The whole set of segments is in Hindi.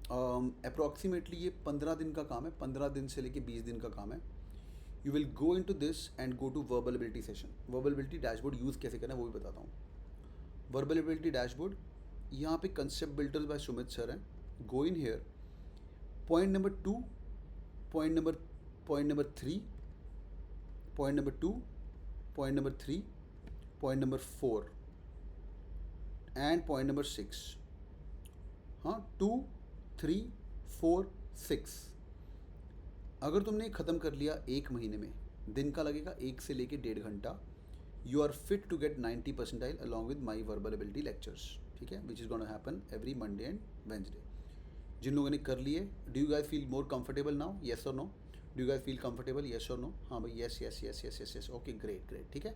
अप्रॉक्सीमेटली ये 15 दिन का काम है, 15 दिन से लेके 20 दिन का काम है. You will go into this and go to verbal ability session. Verbal ability dashboard use कैसे करना है वो भी बताता हूँ. वर्बलबिलिटी डैशबोर्ड, यहाँ पे concept builders by Sumit sir हैं. Go in here. Point number 2, point number 3, point number 2, point number 3, point number 4 and point number 6. हाँ, 2, 3, 4, 6. अगर तुमने ख़त्म कर लिया 1 महीने में, दिन का लगेगा 1 से लेके 1.5 घंटा. You are fit to get 90 percentile along with my verbal ability lectures. ठीक है, which is gonna happen every Monday and Wednesday. जिन लोगों ने कर लिए, do you guys feel more comfortable now? Yes or no? Do you guys feel comfortable? Yes or no? हाँ भाई, yes yes yes yes yes yes. Okay, great great. ठीक है,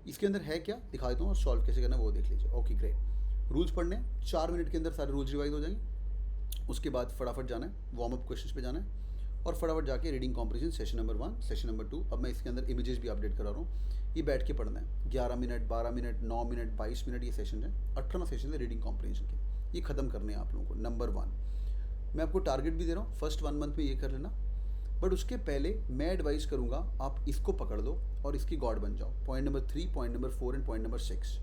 इसके अंदर है क्या दिखा देता हूँ और सॉल्व कैसे करना है वो देख लीजिए. Okay great. रूल्स पढ़ने 4 मिनट के अंदर सारे रूल्स रिवाइज हो जाएंगे. उसके बाद फटाफट जाना है, वार्म अप क्वेश्चंस पे जाना है और फटाफट जाके reading comprehension session number 1, session number 2. अब मैं इसके अंदर इमेजेस भी अपडेट करा रहा हूँ. ये बैठ के पढ़ना है. 11 मिनट, 12 मिनट, 9 मिनट, 22 मिनट ये सेशन है. 18 सेशन है रीडिंग कॉम्प्रिहेंशन के. ये ख़त्म करने हैं आप लोगों को. नंबर 1, मैं आपको टारगेट भी दे रहा हूँ, फर्स्ट 1 मंथ में ये कर लेना. बट उसके पहले मैं एडवाइस करूँगा आप इसको पकड़ लो और इसकी गॉड बन जाओ. Point number 3, point number 4 and point number 6.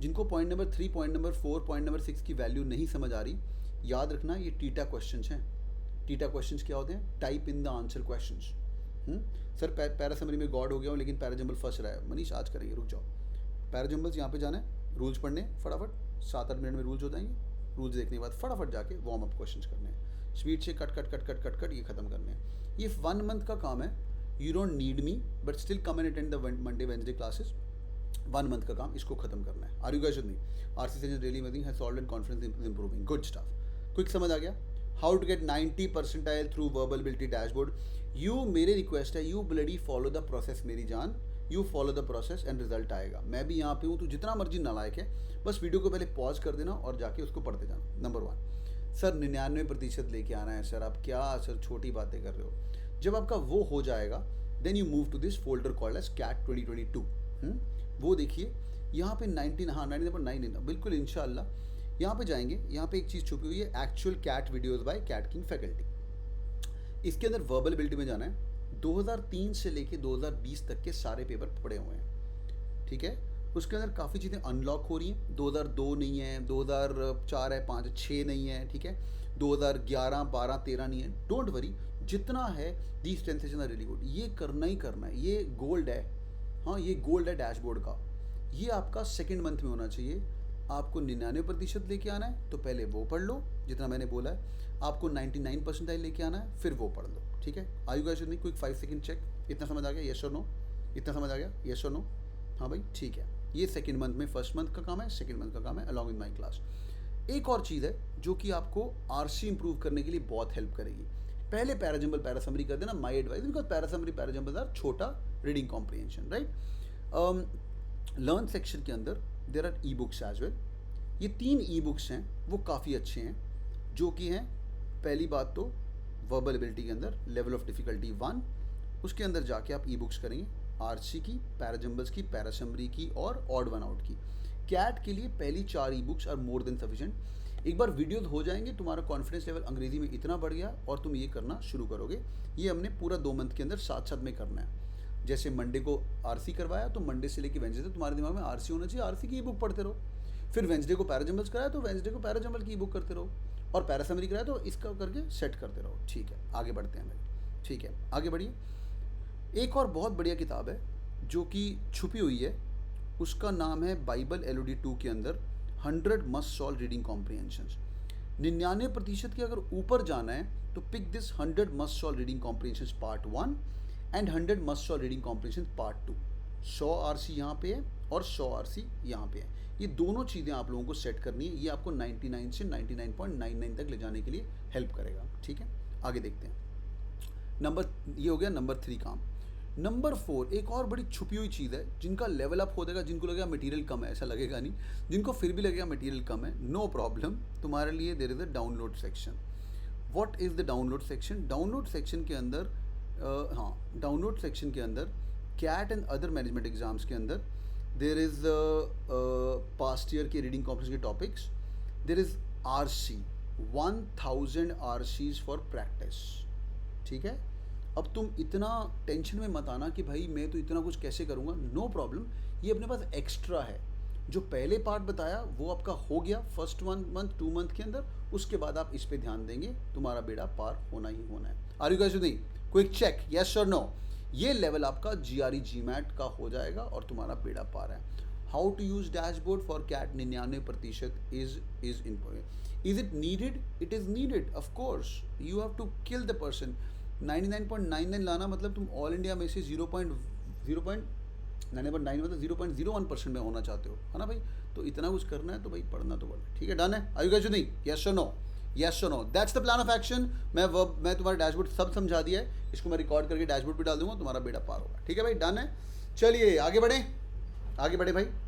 जिनको point number 3, point number 4, point number 6 की वैल्यू नहीं समझ आ रही, याद रखना ये टीटा क्वेश्चंस हैं. टीटा क्वेश्चंस क्या होते हैं? Type in the answer questions. Sir para summary में गॉड हो गया हूँ लेकिन पैराजम्बल फंस रहा है. मनीष आज करेंगे, रुक जाओ. पैराजम्बल्स यहाँ पे जाना है, रूल्स पढ़ने फटाफट. 7-8 मिनट में रूल्स हो जाएंगे. रूल्स देखने के बाद फटाफट जाके वार्म अप क्वेश्चंस करने हैं. स्पीड से cut cut cut cut cut cut ये खत्म करने हैं. ये 1 मंथ का काम है. You don't need me but still come and attend the Monday Wednesday classes. 1 month का काम, इसको खत्म करना है. Are you guys with me? RC session really amazing, has solved and confidence is improving. Good stuff. Quick समझ आ गया? How to get 90 percentile through verbal ability dashboard. You, मेरी रिक्वेस्ट है, you bloody follow the process मेरी जान. You follow the process and result आएगा. मैं भी यहाँ पे हूँ, तू जितना मर्जी नालायक है, बस वीडियो को पहले पॉज कर देना और जाके उसको पढ़ते जाना. नंबर 1, सर 99% लेके आना है. सर आप क्या सर छोटी बातें कर रहे हो? जब आपका वो हो जाएगा then you move to this folder called edge CAT 2022. वो देखिए यहाँ पे 19, हाँ 99.9 बिल्कुल इंशाल्लाह. यहाँ पे जाएंगे, यहाँ पे एक चीज़ छुपी हुई है, actual CAT videos by CAT king faculty. इसके अंदर वर्बल एबिलिटी में जाना है. 2003 से लेके 2020 तक के सारे पेपर पड़े हुए हैं. ठीक है, उसके अंदर काफ़ी चीज़ें अनलॉक हो रही हैं. 2002 नहीं है, 2004 है, 5 6 नहीं है. ठीक है, 2011, 12, 13 नहीं है. डोंट वरी, जितना है the strength are really good. ये करना ही करना है, ये गोल्ड है. हाँ, ये गोल्ड है डैशबोर्ड का. ये आपका सेकेंड मंथ में होना चाहिए. आपको 99% लेके आना है तो पहले वो पढ़ लो जितना मैंने बोला है. आपको 99% लेके आना है फिर वो पढ़ लो. ठीक है, are you guys with me? Quick 5 second check. इतना समझ आ गया? यस और नो? इतना समझ आ गया? यस और नो? हाँ भाई, ठीक है. ये सेकेंड मंथ में, फर्स्ट मंथ का काम है, सेकेंड मंथ का काम है अलॉन्ग विद माई क्लास. एक और चीज़ है जो कि आपको आरसी इंप्रूव करने के लिए बहुत हेल्प करेगी. पहले पैराजम्बल पैरासमरी कर देना, my advice, because para summary para jumble are छोटा reading comprehension, right. Learn section के अंदर there are e books as well. ये 3 ई बुक्स हैं, वो काफ़ी अच्छे हैं, जो कि हैं, पहली बात तो वर्बल एबिलिटी के अंदर लेवल ऑफ डिफ़िकल्टी 1. उसके अंदर जाके आप ई बुक्स करेंगे आरसी की, पैराजम्बल्स की, पैरासमरी की और ऑड वन आउट की. कैट के लिए पहली 4 e books are more than sufficient. एक बार वीडियोज हो जाएंगे, तुम्हारा कॉन्फिडेंस लेवल अंग्रेजी में इतना बढ़ गया और तुम ये करना शुरू करोगे. ये हमने पूरा 2 मंथ के अंदर साथ साथ में करना है. जैसे मंडे को आरसी करवाया तो मंडे से लेके वेंसडे तक तुम्हारे दिमाग में आरसी होना चाहिए, आरसी की ई बुक पढ़ते रहो. फिर वेंसडे को पैराजम्बल्स कराया तो वेंसडे को पैराजम्बल की ई बुक करते रहो. और पैरासमरी कराया तो इसका करके सेट करते रहो. ठीक है, आगे बढ़ते हैं भाई. ठीक है, आगे बढ़िए. एक और बहुत बढ़िया किताब है जो कि छुपी हुई है, उसका नाम है बाइबल LOD 2 के अंदर 100 मस्ट सॉल्व रीडिंग कॉम्प्रिहेंशंस. 99% के अगर ऊपर जाना है तो pick this 100 must solve reading comprehensions part 1 and 100 must solve reading comprehensions part 2. 100 RC यहाँ पे है और 100 आरसी यहाँ पे है. ये दोनों चीज़ें आप लोगों को सेट करनी है. ये आपको 99 से 99.99 तक ले जाने के लिए हेल्प करेगा. ठीक है, आगे देखते हैं. ये हो गया नंबर 3 काम. नंबर 4 एक और बड़ी छुपी हुई चीज़ है. जिनका लेवल अप हो जाएगा, जिनको लगेगा मटेरियल कम है, ऐसा लगेगा नहीं. जिनको फिर भी लगेगा मटेरियल कम है, नो प्रॉब्लम, तुम्हारे लिए there is a download section. What is the download section? Download section के अंदर डाउनलोड सेक्शन के अंदर CAT and other management exams के अंदर देयर इज़ पास्ट ईयर के रीडिंग कॉम्प्रिहेंशन के topics. There is RC 1000 RCs for practice, ठीक है। अब तुम इतना टेंशन में मत आना कि भाई मैं तो इतना कुछ कैसे करूँगा, नो प्रॉब्लम, ये अपने पास एक्स्ट्रा है। जो पहले पार्ट बताया वो आपका हो गया फर्स्ट 1 मंथ 2 मंथ के अंदर, उसके बाद आप इस पे ध्यान देंगे, तुम्हारा बेड़ा पार होना ही होना है। Are you guys with me? Quick check, yes और नो? ये लेवल आपका GRE GMAT का हो जाएगा और तुम्हारा बेड़ा पार है। How to use dashboard for CAT 99% is important. Is it needed? It is needed, of course. You have to kill the person. 99.99 लाना मतलब तुम ऑल इंडिया में से 0.9 मतलब 0.01% में होना चाहते हो, है ना भाई? तो इतना कुछ करना है तो भाई पढ़ना तो पड़ना, ठीक है। डन है? Are you guys with me? Yes और नो? यस और no? That's the plan of action. मैं तुम्हारा डैशबोर्ड सब समझा दिया है, इसको मैं रिकॉर्ड करके डैशबोर्ड पे डाल दूंगा, तुम्हारा बेड़ा पार होगा, ठीक है भाई? डन है? चलिए आगे बढ़ें, आगे बढ़े भाई।